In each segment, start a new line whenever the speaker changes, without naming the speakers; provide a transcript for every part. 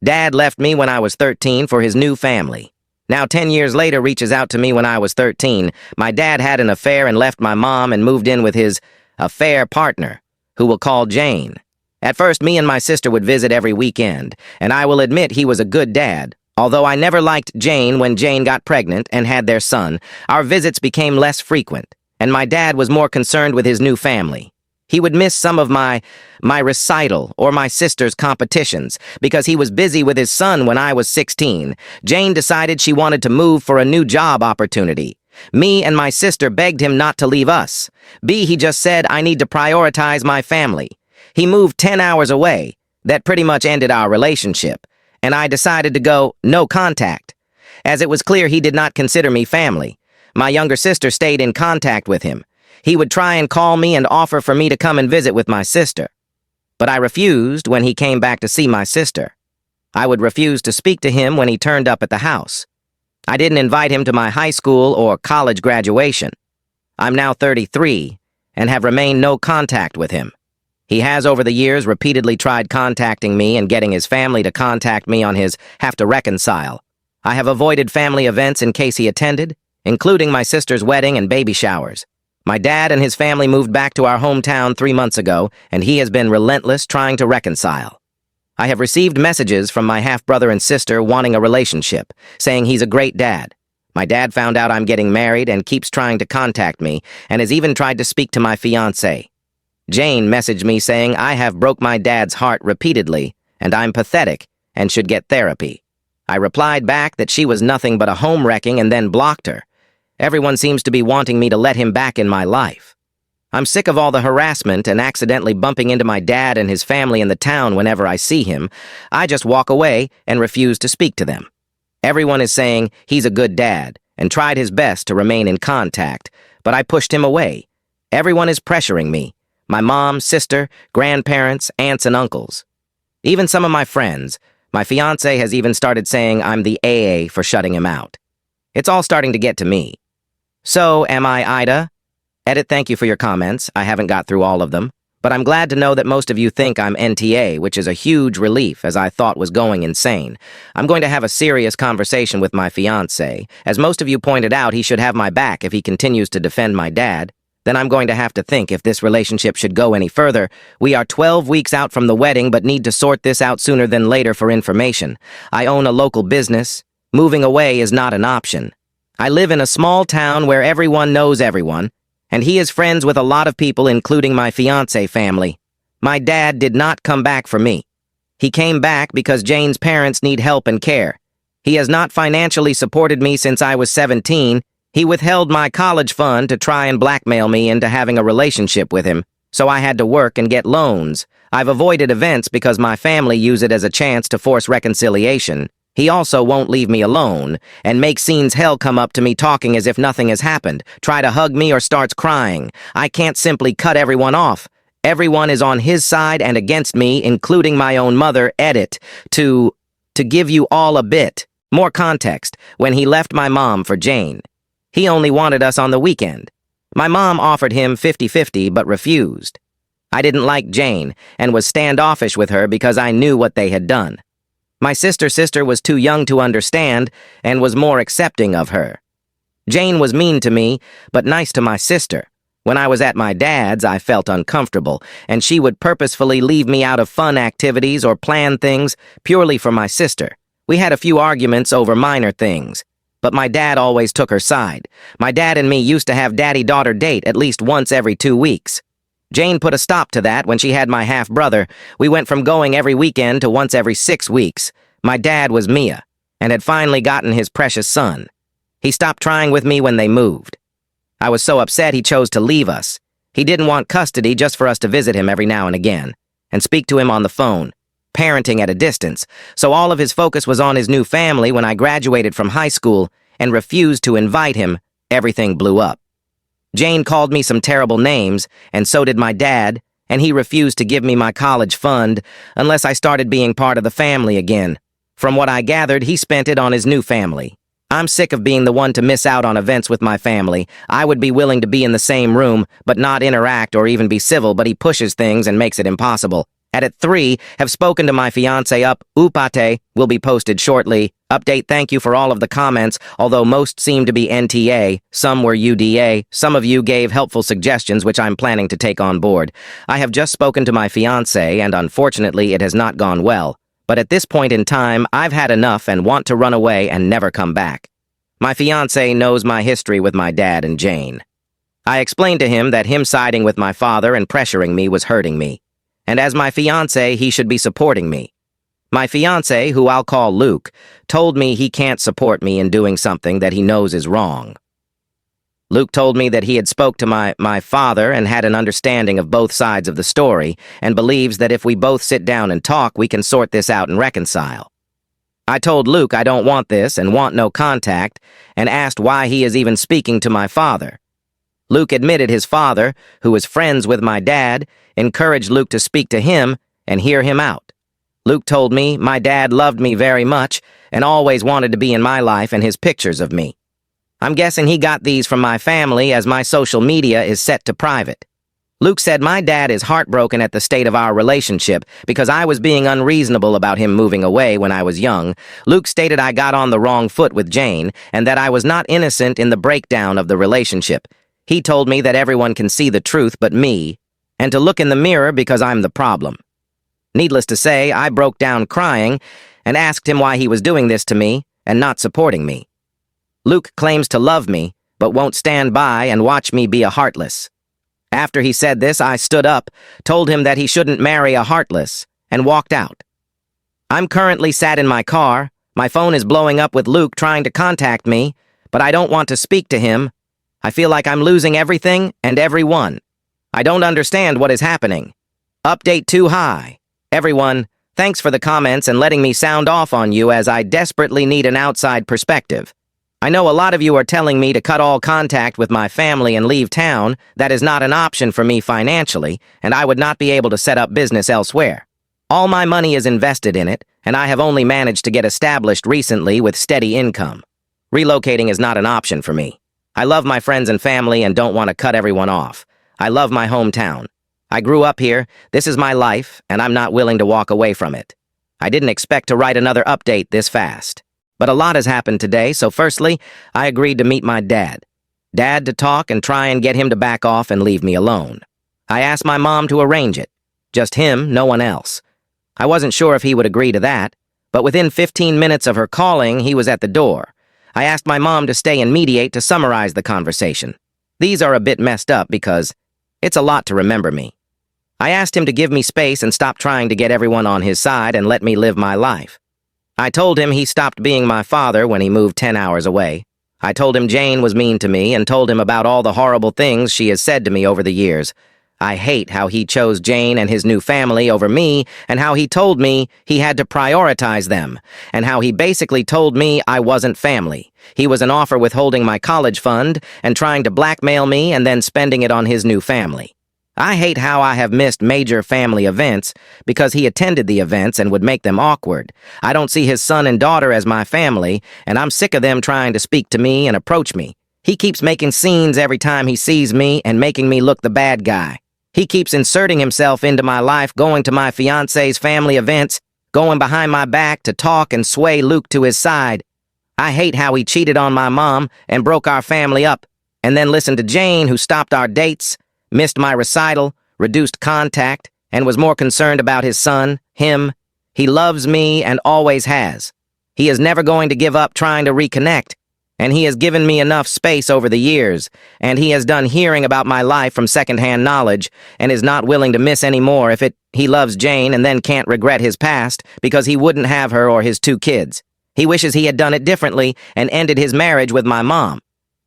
Dad left me when I was 13 for his new family. Now 10 years later reaches out to me when I was 13. My dad had an affair and left my mom and moved in with his affair partner, who we'll call Jane. At first, me and my sister would visit every weekend, and I will admit he was a good dad. Although I never liked Jane when Jane got pregnant and had their son, our visits became less frequent, and my dad was more concerned with his new family. He would miss some of my recital or my sister's competitions because he was busy with his son when I was 16. Jane decided she wanted to move for a new job opportunity. Me and my sister begged him not to leave us. He just said, I need to prioritize my family. He moved 10 hours away. That pretty much ended our relationship, and I decided to go no contact, as it was clear he did not consider me family. My younger sister stayed in contact with him. He would try and call me and offer for me to come and visit with my sister. But I refused when he came back to see my sister. I would refuse to speak to him when he turned up at the house. I didn't invite him to my high school or college graduation. I'm now 33 and have remained no contact with him. He has over the years repeatedly tried contacting me and getting his family to contact me on his have to reconcile. I have avoided family events in case he attended, including my sister's wedding and baby showers. My dad and his family moved back to our hometown 3 months ago, and he has been relentless trying to reconcile. I have received messages from my half-brother and sister wanting a relationship, saying he's a great dad. My dad found out I'm getting married and keeps trying to contact me, and has even tried to speak to my fiancé. Jane messaged me saying I have broke my dad's heart repeatedly, and I'm pathetic and should get therapy. I replied back that she was nothing but a home-wrecking and then blocked her. Everyone seems to be wanting me to let him back in my life. I'm sick of all the harassment and accidentally bumping into my dad and his family in the town whenever I see him. I just walk away and refuse to speak to them. Everyone is saying he's a good dad and tried his best to remain in contact, but I pushed him away. Everyone is pressuring me. My mom, sister, grandparents, aunts, and uncles. Even some of my friends. My fiancé has even started saying I'm the AA for shutting him out. It's all starting to get to me. So, am I AITA? Edit, thank you for your comments. I haven't got through all of them. But I'm glad to know that most of you think I'm NTA, which is a huge relief as I thought was going insane. I'm going to have a serious conversation with my fiancé. As most of you pointed out, he should have my back if he continues to defend my dad. Then I'm going to have to think if this relationship should go any further. We are 12 weeks out from the wedding, but need to sort this out sooner than later for information. I own a local business. Moving away is not an option. I live in a small town where everyone knows everyone, and he is friends with a lot of people, including my fiancé family. My dad did not come back for me. He came back because Jane's parents need help and care. He has not financially supported me since I was 17. He withheld my college fund to try and blackmail me into having a relationship with him, so I had to work and get loans. I've avoided events because my family use it as a chance to force reconciliation. He also won't leave me alone, and makes scenes hell come up to me talking as if nothing has happened, try to hug me or starts crying. I can't simply cut everyone off. Everyone is on his side and against me, including my own mother. Edit, to give you all a bit more context, when he left my mom for Jane, he only wanted us on the weekend. My mom offered him 50-50 but refused. I didn't like Jane and was standoffish with her because I knew what they had done. My sister was too young to understand and was more accepting of her. Jane was mean to me, but nice to my sister. When I was at my dad's, I felt uncomfortable, and she would purposefully leave me out of fun activities or plan things purely for my sister. We had a few arguments over minor things, but my dad always took her side. My dad and me used to have daddy-daughter date at least once every 2 weeks. Jane put a stop to that when she had my half-brother. We went from going every weekend to once every 6 weeks. My dad was Mia, and had finally gotten his precious son. He stopped trying with me when they moved. I was so upset he chose to leave us. He didn't want custody just for us to visit him every now and again, and speak to him on the phone, parenting at a distance, so all of his focus was on his new family. When I graduated from high school and refused to invite him, everything blew up. Jane called me some terrible names, and so did my dad, and he refused to give me my college fund unless I started being part of the family again. From what I gathered, he spent it on his new family. I'm sick of being the one to miss out on events with my family. I would be willing to be in the same room, but not interact or even be civil, but he pushes things and makes it impossible. At 3, have spoken to my fiance up. Upate will be posted shortly. Update, thank you for all of the comments, although most seem to be NTA, some were UDA, some of you gave helpful suggestions which I'm planning to take on board. I have just spoken to my fiance and unfortunately it has not gone well. But at this point in time, I've had enough and want to run away and never come back. My fiance knows my history with my dad and Jane. I explained to him that him siding with my father and pressuring me was hurting me. And as my fiancé, he should be supporting me. My fiancé, who I'll call Luke, told me he can't support me in doing something that he knows is wrong. Luke told me that he had spoke to my father and had an understanding of both sides of the story and believes that if we both sit down and talk, we can sort this out and reconcile. I told Luke I don't want this and want no contact and asked why he is even speaking to my father. Luke admitted his father, who was friends with my dad, encouraged Luke to speak to him and hear him out. Luke told me my dad loved me very much and always wanted to be in my life and his pictures of me. I'm guessing he got these from my family as my social media is set to private. Luke said my dad is heartbroken at the state of our relationship because I was being unreasonable about him moving away when I was young. Luke stated I got on the wrong foot with Jane and that I was not innocent in the breakdown of the relationship. He told me that everyone can see the truth but me, and to look in the mirror because I'm the problem. Needless to say, I broke down crying and asked him why he was doing this to me and not supporting me. Luke claims to love me, but won't stand by and watch me be a heartless. After he said this, I stood up, told him that he shouldn't marry a heartless, and walked out. I'm currently sat in my car. My phone is blowing up with Luke trying to contact me, but I don't want to speak to him. I feel like I'm losing everything and everyone. I don't understand what is happening. Update too high. Everyone, thanks for the comments and letting me sound off on you as I desperately need an outside perspective. I know a lot of you are telling me to cut all contact with my family and leave town. That is not an option for me financially, and I would not be able to set up business elsewhere. All my money is invested in it, and I have only managed to get established recently with steady income. Relocating is not an option for me. I love my friends and family and don't want to cut everyone off. I love my hometown. I grew up here, this is my life, and I'm not willing to walk away from it. I didn't expect to write another update this fast. But a lot has happened today, so firstly, I agreed to meet my dad. Dad to talk and try and get him to back off and leave me alone. I asked my mom to arrange it. Just him, no one else. I wasn't sure if he would agree to that, but within 15 minutes of her calling, he was at the door. I asked my mom to stay and mediate to summarize the conversation. These are a bit messed up because it's a lot to remember me. I asked him to give me space and stop trying to get everyone on his side and let me live my life. I told him he stopped being my father when he moved 10 hours away. I told him Jane was mean to me and told him about all the horrible things she has said to me over the years. I hate how he chose Jane and his new family over me, and how he told me he had to prioritize them, and how he basically told me I wasn't family. He was an offer withholding my college fund and trying to blackmail me and then spending it on his new family. I hate how I have missed major family events because he attended the events and would make them awkward. I don't see his son and daughter as my family, and I'm sick of them trying to speak to me and approach me. He keeps making scenes every time he sees me and making me look the bad guy. He keeps inserting himself into my life, going to my fiance's family events, going behind my back to talk and sway Luke to his side. I hate how he cheated on my mom and broke our family up, and then listened to Jane, who stopped our dates, missed my recital, reduced contact, and was more concerned about his son, him. He loves me and always has. He is never going to give up trying to reconnect, and he has given me enough space over the years, and he has done hearing about my life from secondhand knowledge, and is not willing to miss any more if he loves Jane and then can't regret his past because he wouldn't have her or his 2 kids. He wishes he had done it differently and ended his marriage with my mom.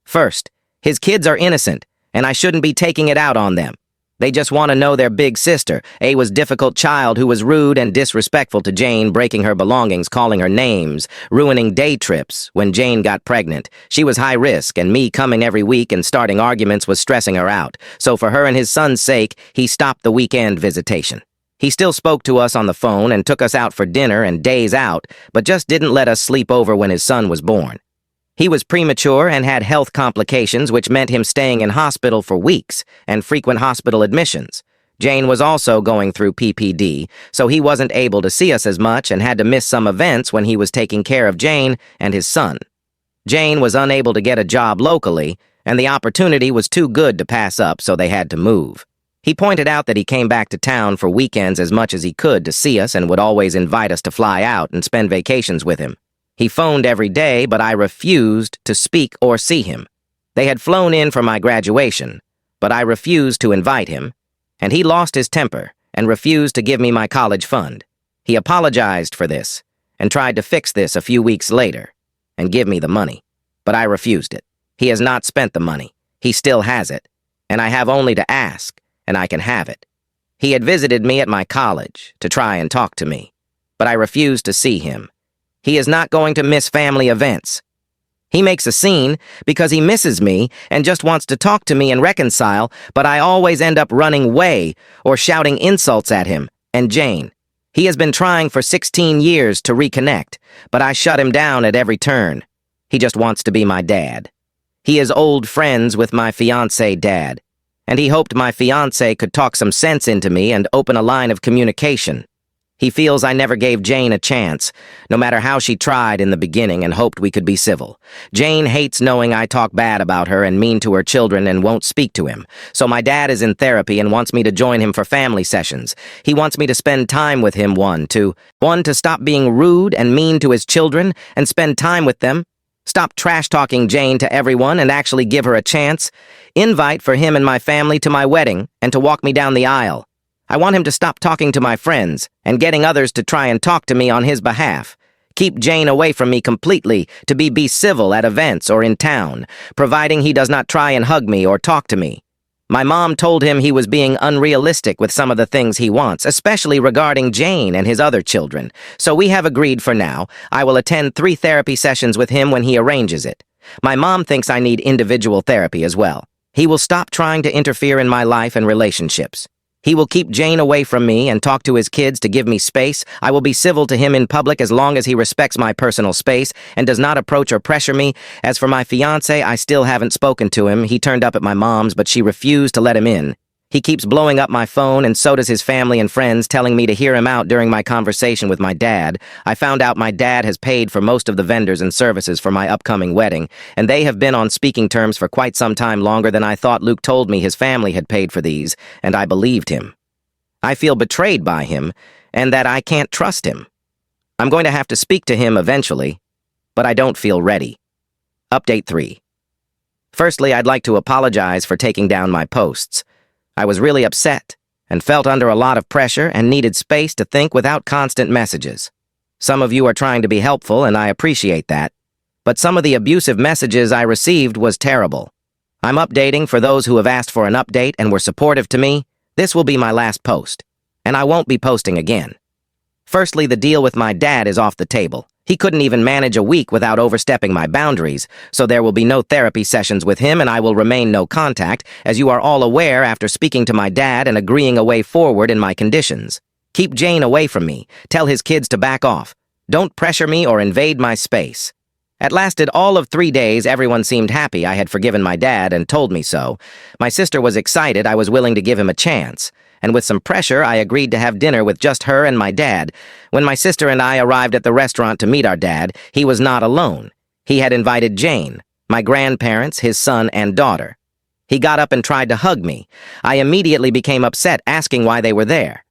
First, his kids are innocent, and I shouldn't be taking it out on them. They just want to know their big sister. A was difficult child who was rude and disrespectful to Jane, breaking her belongings, calling her names, ruining day trips when Jane got pregnant. She was high risk, and me coming every week and starting arguments was stressing her out. So for her and his son's sake, he stopped the weekend visitation. He still spoke to us on the phone and took us out for dinner and days out, but just didn't let us sleep over when his son was born. He was premature and had health complications, which meant him staying in hospital for weeks and frequent hospital admissions. Jane was also going through PPD, so he wasn't able to see us as much and had to miss some events when he was taking care of Jane and his son. Jane was unable to get a job locally, and the opportunity was too good to pass up, so they had to move. He pointed out that he came back to town for weekends as much as he could to see us and would always invite us to fly out and spend vacations with him. He phoned every day, but I refused to speak or see him. They had flown in for my graduation, but I refused to invite him, and he lost his temper and refused to give me my college fund. He apologized for this and tried to fix this a few weeks later and give me the money, but I refused it. He has not spent the money. He still has it, and I have only to ask, and I can have it. He had visited me at my college to try and talk to me, but I refused to see him. He is not going to miss family events. He makes a scene because he misses me and just wants to talk to me and reconcile, but I always end up running away or shouting insults at him and Jane. He has been trying for 16 years to reconnect, but I shut him down at every turn. He just wants to be my dad. He is old friends with my fiancé dad, and he hoped my fiancé could talk some sense into me and open a line of communication. He feels I never gave Jane a chance, no matter how she tried in the beginning, and hoped we could be civil. Jane hates knowing I talk bad about her and mean to her children and won't speak to him. So my dad is in therapy and wants me to join him for family sessions. He wants me to spend time with him, one, to stop being rude and mean to his children and spend time with them. Stop trash-talking Jane to everyone and actually give her a chance. Invite for him and my family to my wedding and to walk me down the aisle. I want him to stop talking to my friends and getting others to try and talk to me on his behalf. Keep Jane away from me completely, to be civil at events or in town, providing he does not try and hug me or talk to me. My mom told him he was being unrealistic with some of the things he wants, especially regarding Jane and his other children. So we have agreed for now. I will attend 3 therapy sessions with him when he arranges it. My mom thinks I need individual therapy as well. He will stop trying to interfere in my life and relationships. He will keep Jane away from me and talk to his kids to give me space. I will be civil to him in public as long as he respects my personal space and does not approach or pressure me. As for my fiancé, I still haven't spoken to him. He turned up at my mom's, but she refused to let him in. He keeps blowing up my phone, and so does his family and friends, telling me to hear him out during my conversation with my dad. I found out my dad has paid for most of the vendors and services for my upcoming wedding, and they have been on speaking terms for quite some time, longer than I thought. Luke told me his family had paid for these, and I believed him. I feel betrayed by him, and that I can't trust him. I'm going to have to speak to him eventually, but I don't feel ready. Update 3. Firstly, I'd like to apologize for taking down my posts. I was really upset and felt under a lot of pressure and needed space to think without constant messages. Some of you are trying to be helpful, and I appreciate that, but some of the abusive messages I received was terrible. I'm updating for those who have asked for an update and were supportive to me. This will be my last post, and I won't be posting again. Firstly, the deal with my dad is off the table. He couldn't even manage a week without overstepping my boundaries, so there will be no therapy sessions with him, and I will remain no contact, as you are all aware after speaking to my dad and agreeing a way forward in my conditions. Keep Jane away from me. Tell his kids to back off. Don't pressure me or invade my space. It lasted all of 3 days. Everyone seemed happy I had forgiven my dad and told me so. My sister was excited I was willing to give him a chance, and with some pressure I agreed to have dinner with just her and my dad. When my sister and I arrived at the restaurant to meet our dad, he was not alone. He had invited Jane, my grandparents, his son, and daughter. He got up and tried to hug me. I immediately became upset, asking why they were there.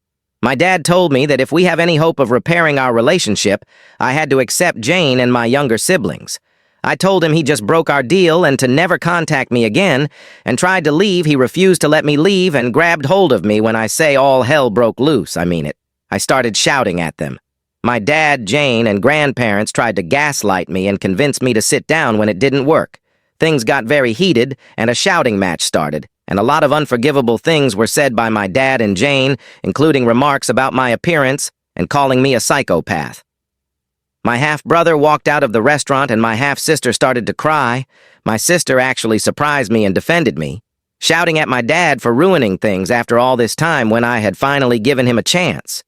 My dad told me that if we have any hope of repairing our relationship, I had to accept Jane and my younger siblings. I told him he just broke our deal and to never contact me again, and tried to leave. He refused to let me leave and grabbed hold of me. When I say all hell broke loose, I mean it. I started shouting at them. My dad, Jane, and grandparents tried to gaslight me and convince me to sit down when it didn't work. Things got very heated, and a shouting match started, and a lot of unforgivable things were said by my dad and Jane, including remarks about my appearance and calling me a psychopath. My half-brother walked out of the restaurant and my half-sister started to cry. My sister actually surprised me and defended me, shouting at my dad for ruining things after all this time when I had finally given him a chance.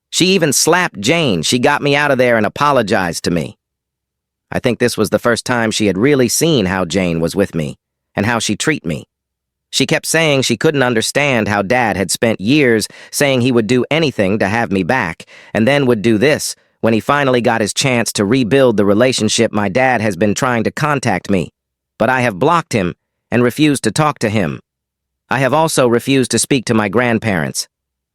She even slapped Jane. She got me out of there and apologized to me. I think this was the first time she had really seen how Jane was with me and how she treated me. She kept saying she couldn't understand how Dad had spent years saying he would do anything to have me back, and then would do this when he finally got his chance to rebuild the relationship. My dad has been trying to contact me, but I have blocked him and refused to talk to him. I have also refused to speak to my grandparents.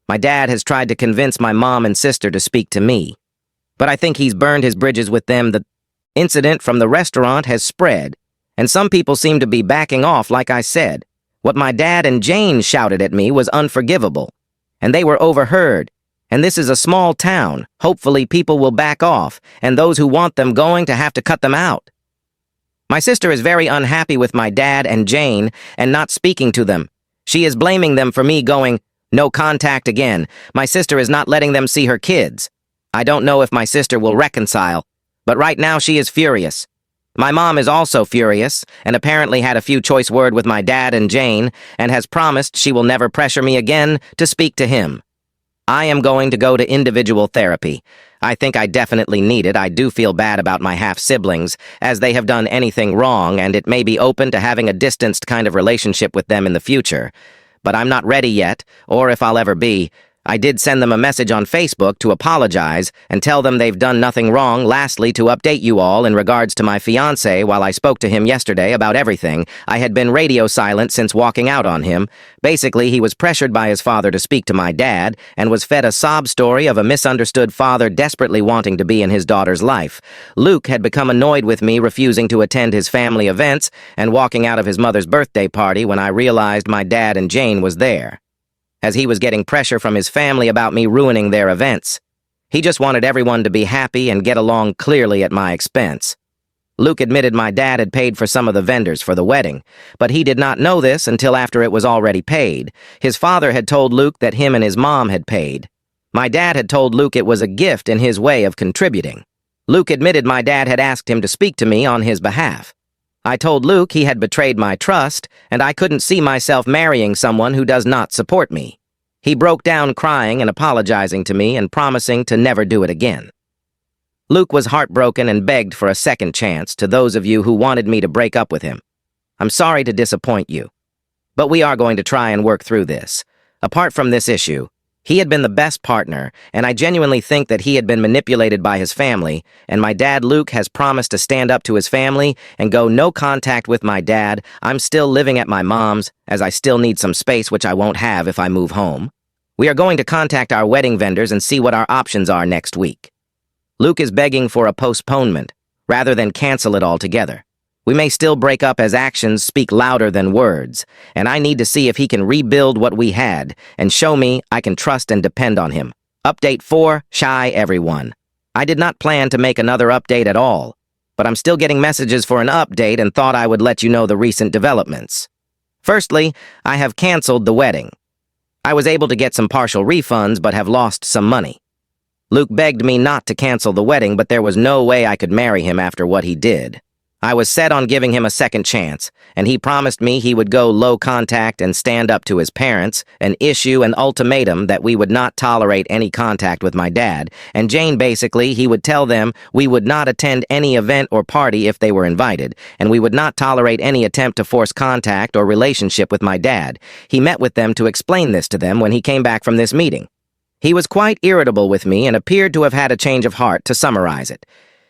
My dad has tried to convince my mom and sister to speak to me, but I think he's burned his bridges with them. The incident from the restaurant has spread, and some people seem to be backing off. Like I said, what my dad and Jane shouted at me was unforgivable, and they were overheard. And this is a small town. Hopefully people will back off, and those who want them going to have to cut them out. My sister is very unhappy with my dad and Jane and not speaking to them. She is blaming them for me going no contact again. My sister is not letting them see her kids. I don't know if my sister will reconcile, but right now she is furious. My mom is also furious, and apparently had a few choice words with my dad and Jane, and has promised she will never pressure me again to speak to him. I am going to go to individual therapy. I think I definitely need it. I do feel bad about my half-siblings, as they have done anything wrong, and it may be open to having a distanced kind of relationship with them in the future. But I'm not ready yet, or if I'll ever be. I did send them a message on Facebook to apologize and tell them they've done nothing wrong. Lastly, to update you all in regards to my fiancé, while I spoke to him yesterday about everything, I had been radio silent since walking out on him. Basically, he was pressured by his father to speak to my dad and was fed a sob story of a misunderstood father desperately wanting to be in his daughter's life. Luke had become annoyed with me refusing to attend his family events and walking out of his mother's birthday party when I realized my dad and Jane was there, as he was getting pressure from his family about me ruining their events. He just wanted everyone to be happy and get along clearly at my expense. Luke admitted my dad had paid for some of the vendors for the wedding, but he did not know this until after it was already paid. His father had told Luke that him and his mom had paid. My dad had told Luke it was a gift in his way of contributing. Luke admitted my dad had asked him to speak to me on his behalf. I told Luke he had betrayed my trust, and I couldn't see myself marrying someone who does not support me. He broke down crying and apologizing to me and promising to never do it again. Luke was heartbroken and begged for a second chance to those of you who wanted me to break up with him. I'm sorry to disappoint you, but we are going to try and work through this. Apart from this issue, he had been the best partner, and I genuinely think that he had been manipulated by his family, and my dad Luke has promised to stand up to his family and go no contact with my dad. I'm still living at my mom's, as I still need some space, which I won't have if I move home. We are going to contact our wedding vendors and see what our options are next week. Luke is begging for a postponement, rather than cancel it altogether. We may still break up as actions speak louder than words, and I need to see if he can rebuild what we had and show me I can trust and depend on him. Update 4, shy everyone. I did not plan to make another update at all, but I'm still getting messages for an update and thought I would let you know the recent developments. Firstly, I have canceled the wedding. I was able to get some partial refunds but have lost some money. Luke begged me not to cancel the wedding, but there was no way I could marry him after what he did. I was set on giving him a second chance, and he promised me he would go low contact and stand up to his parents and issue an ultimatum that we would not tolerate any contact with my dad, and Jane basically he would tell them we would not attend any event or party if they were invited, and we would not tolerate any attempt to force contact or relationship with my dad. He met with them to explain this to them when he came back from this meeting. He was quite irritable with me and appeared to have had a change of heart, to summarize it.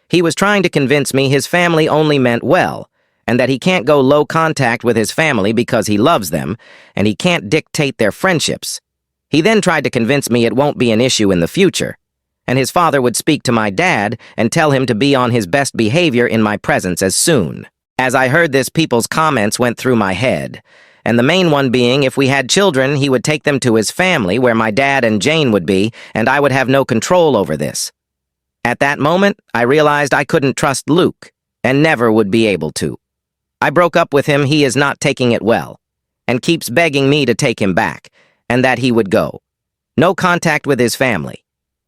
He was trying to convince me his family only meant well, and that he can't go low contact with his family because he loves them, and he can't dictate their friendships. He then tried to convince me it won't be an issue in the future, and his father would speak to my dad and tell him to be on his best behavior in my presence as soon. As I heard this, people's comments went through my head, and the main one being if we had children, he would take them to his family where my dad and Jane would be, and I would have no control over this. At that moment, I realized I couldn't trust Luke, and never would be able to. I broke up with him. He is not taking it well, and keeps begging me to take him back, and that he would go. No contact with his family.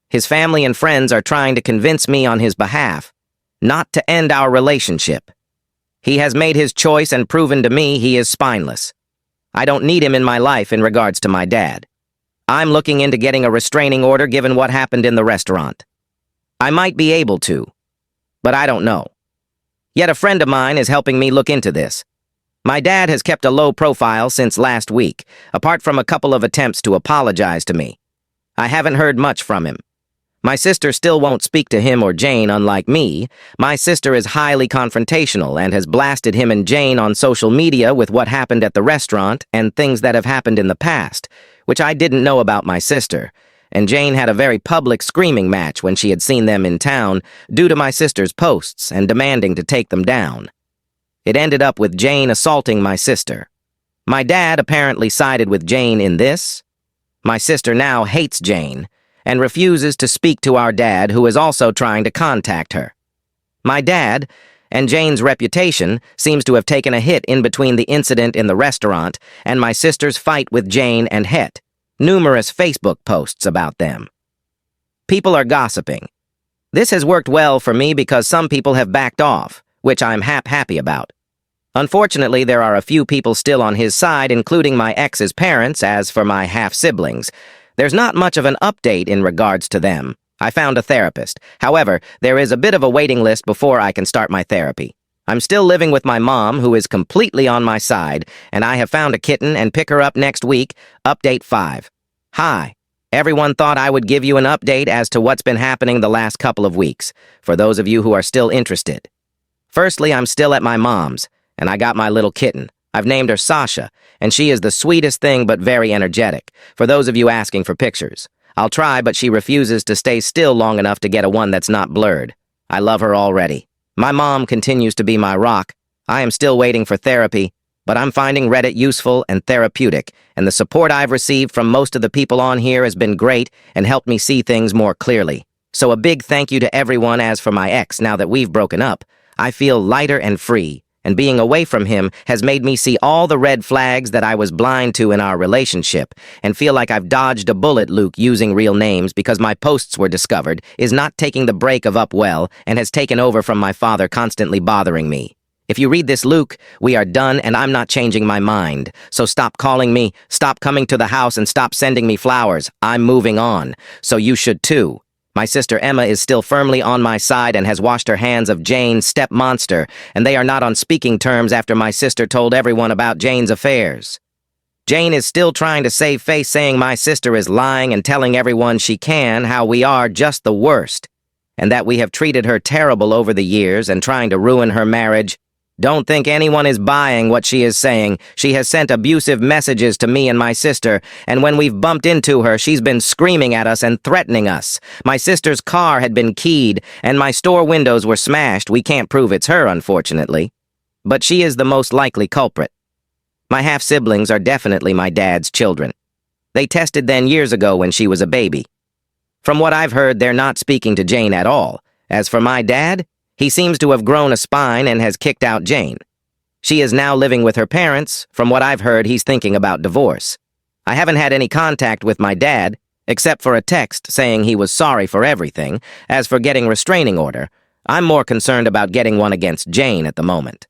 His family and friends are trying to convince me on his behalf not to end our relationship. He has made his choice and proven to me he is spineless. I don't need him in my life in regards to my dad. I'm looking into getting a restraining order given what happened in the restaurant. I might be able to, but I don't know. Yet a friend of mine is helping me look into this. My dad has kept a low profile since last week, apart from a couple of attempts to apologize to me. I haven't heard much from him. My sister still won't speak to him or Jane, unlike me. My sister is highly confrontational and has blasted him and Jane on social media with what happened at the restaurant and things that have happened in the past, which I didn't know about my sister. And Jane had a very public screaming match when she had seen them in town due to my sister's posts and demanding to take them down. It ended up with Jane assaulting my sister. My dad apparently sided with Jane in this. My sister now hates Jane and refuses to speak to our dad, who is also trying to contact her. My dad and Jane's reputation seems to have taken a hit in between the incident in the restaurant and my sister's fight with Jane and Het. Numerous Facebook posts about them. People are gossiping. This has worked well for me because some people have backed off, which I'm happy about. Unfortunately, there are a few people still on his side, including my ex's parents. As for my half-siblings, there's not much of an update in regards to them. I found a therapist. However, there is a bit of a waiting list before I can start my therapy. I'm still living with my mom, who is completely on my side, and I have found a kitten and pick her up next week. Update 5. Hi. Everyone thought I would give you an update as to what's been happening the last couple of weeks, for those of you who are still interested. Firstly, I'm still at my mom's, and I got my little kitten. I've named her Sasha, and she is the sweetest thing but very energetic, for those of you asking for pictures. I'll try, but she refuses to stay still long enough to get a one that's not blurred. I love her already. My mom continues to be my rock. I am still waiting for therapy, but I'm finding Reddit useful and therapeutic, and the support I've received from most of the people on here has been great and helped me see things more clearly. So a big thank you to everyone. As for my ex, now that we've broken up, I feel lighter and free. And being away from him has made me see all the red flags that I was blind to in our relationship, and feel like I've dodged a bullet. Luke, using real names because my posts were discovered, is not taking the break of up well and has taken over from my father, constantly bothering me. If you read this, Luke, we are done and I'm not changing my mind. So stop calling me, stop coming to the house, and stop sending me flowers. I'm moving on. So you should too. My sister Emma is still firmly on my side and has washed her hands of Jane's step-monster, and they are not on speaking terms after my sister told everyone about Jane's affairs. Jane is still trying to save face, saying my sister is lying and telling everyone she can how we are just the worst, and that we have treated her terrible over the years and trying to ruin her marriage. Don't think anyone is buying what she is saying. She has sent abusive messages to me and my sister, and when we've bumped into her, she's been screaming at us and threatening us. My sister's car had been keyed, and my store windows were smashed. We can't prove it's her, unfortunately. But she is the most likely culprit. My half-siblings are definitely my dad's children. They tested then years ago when she was a baby. From what I've heard, they're not speaking to Jane at all. As for my dad, he seems to have grown a spine and has kicked out Jane. She is now living with her parents. From what I've heard, he's thinking about divorce. I haven't had any contact with my dad, except for a text saying he was sorry for everything. As for getting restraining order, I'm more concerned about getting one against Jane at the moment.